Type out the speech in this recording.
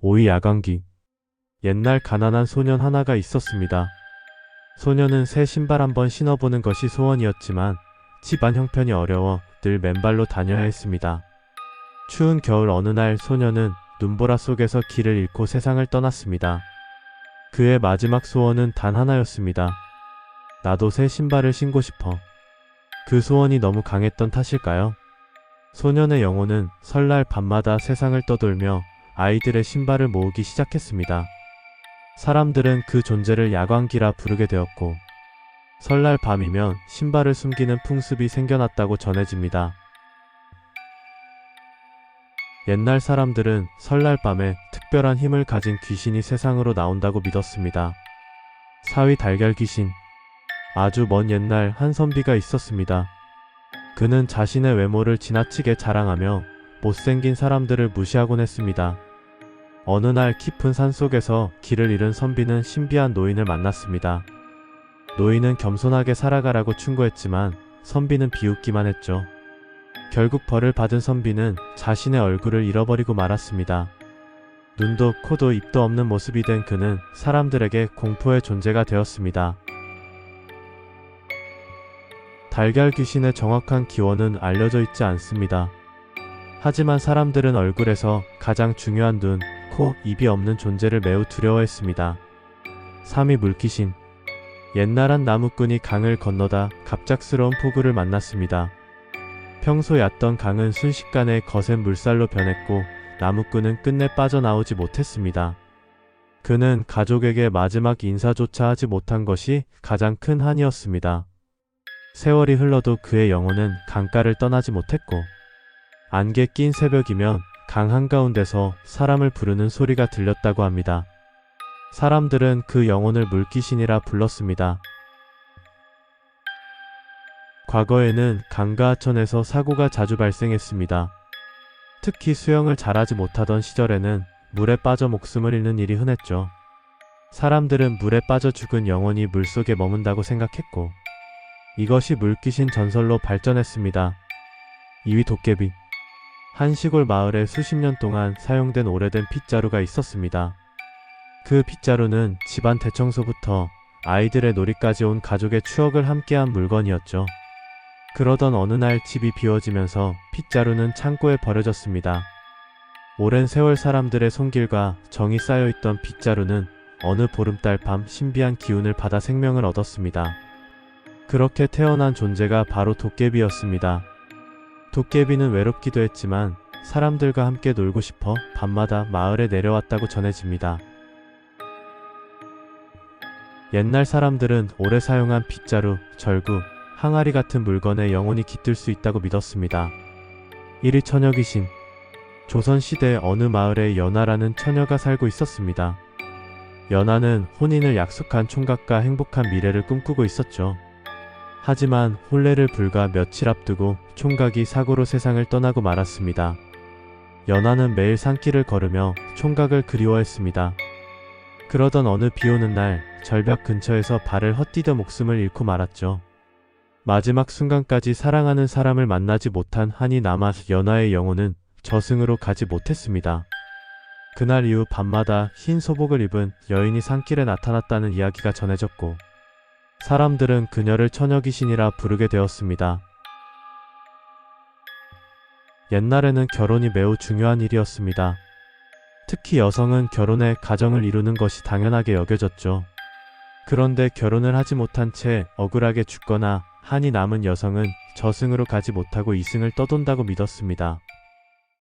오이 야광기. 옛날 가난한 소년 하나가 있었습니다. 소년은 새 신발 한번 신어보는 것이 소원이었지만 집안 형편이 어려워 늘 맨발로 다녀야 했습니다. 추운 겨울 어느 날 소년은 눈보라 속에서 길을 잃고 세상을 떠났습니다. 그의 마지막 소원은 단 하나였습니다. 나도 새 신발을 신고 싶어. 그 소원이 너무 강했던 탓일까요? 소년의 영혼은 설날 밤마다 세상을 떠돌며 아이들의 신발을 모으기 시작했습니다. 사람들은 그 존재를 야광기라 부르게 되었고, 설날 밤이면 신발을 숨기는 풍습이 생겨났다고 전해집니다. 옛날 사람들은 설날 밤에 특별한 힘을 가진 귀신이 세상으로 나온다고 믿었습니다. 사위 달걀 귀신. 아주 먼 옛날 한 선비가 있었습니다. 그는 자신의 외모를 지나치게 자랑하며 못생긴 사람들을 무시하곤 했습니다. 어느 날 깊은 산속에서 길을 잃은 선비는 신비한 노인을 만났습니다. 노인은 겸손하게 살아가라고 충고했지만 선비는 비웃기만 했죠. 결국 벌을 받은 선비는 자신의 얼굴을 잃어버리고 말았습니다. 눈도 코도 입도 없는 모습이 된 그는 사람들에게 공포의 존재가 되었습니다. 달걀 귀신의 정확한 기원은 알려져 있지 않습니다. 하지만 사람들은 얼굴에서 가장 중요한 눈, 코, 입이 없는 존재를 매우 두려워했습니다. 3위 물귀신. 옛날 한 나무꾼이 강을 건너다 갑작스러운 폭우를 만났습니다. 평소 얕던 강은 순식간에 거센 물살로 변했고 나무꾼은 끝내 빠져나오지 못했습니다. 그는 가족에게 마지막 인사조차 하지 못한 것이 가장 큰 한이었습니다. 세월이 흘러도 그의 영혼은 강가를 떠나지 못했고, 안개 낀 새벽이면 강 한가운데서 사람을 부르는 소리가 들렸다고 합니다. 사람들은 그 영혼을 물귀신이라 불렀습니다. 과거에는 강과 하천에서 사고가 자주 발생했습니다. 특히 수영을 잘하지 못하던 시절에는 물에 빠져 목숨을 잃는 일이 흔했죠. 사람들은 물에 빠져 죽은 영혼이 물속에 머문다고 생각했고, 이것이 물귀신 전설로 발전했습니다. 2위 도깨비. 한 시골 마을에 수십 년 동안 사용된 오래된 빗자루가 있었습니다. 그 빗자루는 집안 대청소부터 아이들의 놀이까지 온 가족의 추억을 함께한 물건이었죠. 그러던 어느 날 집이 비워지면서 빗자루는 창고에 버려졌습니다. 오랜 세월 사람들의 손길과 정이 쌓여있던 빗자루는 어느 보름달 밤 신비한 기운을 받아 생명을 얻었습니다. 그렇게 태어난 존재가 바로 도깨비였습니다. 도깨비는 외롭기도 했지만 사람들과 함께 놀고 싶어 밤마다 마을에 내려왔다고 전해집니다. 옛날 사람들은 오래 사용한 빗자루, 절구, 항아리 같은 물건에 영혼이 깃들 수 있다고 믿었습니다. 1위 처녀귀신. 조선시대 어느 마을에 연하라는 처녀가 살고 있었습니다. 연하는 혼인을 약속한 총각과 행복한 미래를 꿈꾸고 있었죠. 하지만 혼례를 불과 며칠 앞두고 총각이 사고로 세상을 떠나고 말았습니다. 연하는 매일 산길을 걸으며 총각을 그리워했습니다. 그러던 어느 비오는 날 절벽 근처에서 발을 헛디뎌 목숨을 잃고 말았죠. 마지막 순간까지 사랑하는 사람을 만나지 못한 한이 남아 연하의 영혼은 저승으로 가지 못했습니다. 그날 이후 밤마다 흰 소복을 입은 여인이 산길에 나타났다는 이야기가 전해졌고, 사람들은 그녀를 처녀귀신이라 부르게 되었습니다. 옛날에는 결혼이 매우 중요한 일이었습니다. 특히 여성은 결혼해 가정을 이루는 것이 당연하게 여겨졌죠. 그런데 결혼을 하지 못한 채 억울하게 죽거나 한이 남은 여성은 저승으로 가지 못하고 이승을 떠돈다고 믿었습니다.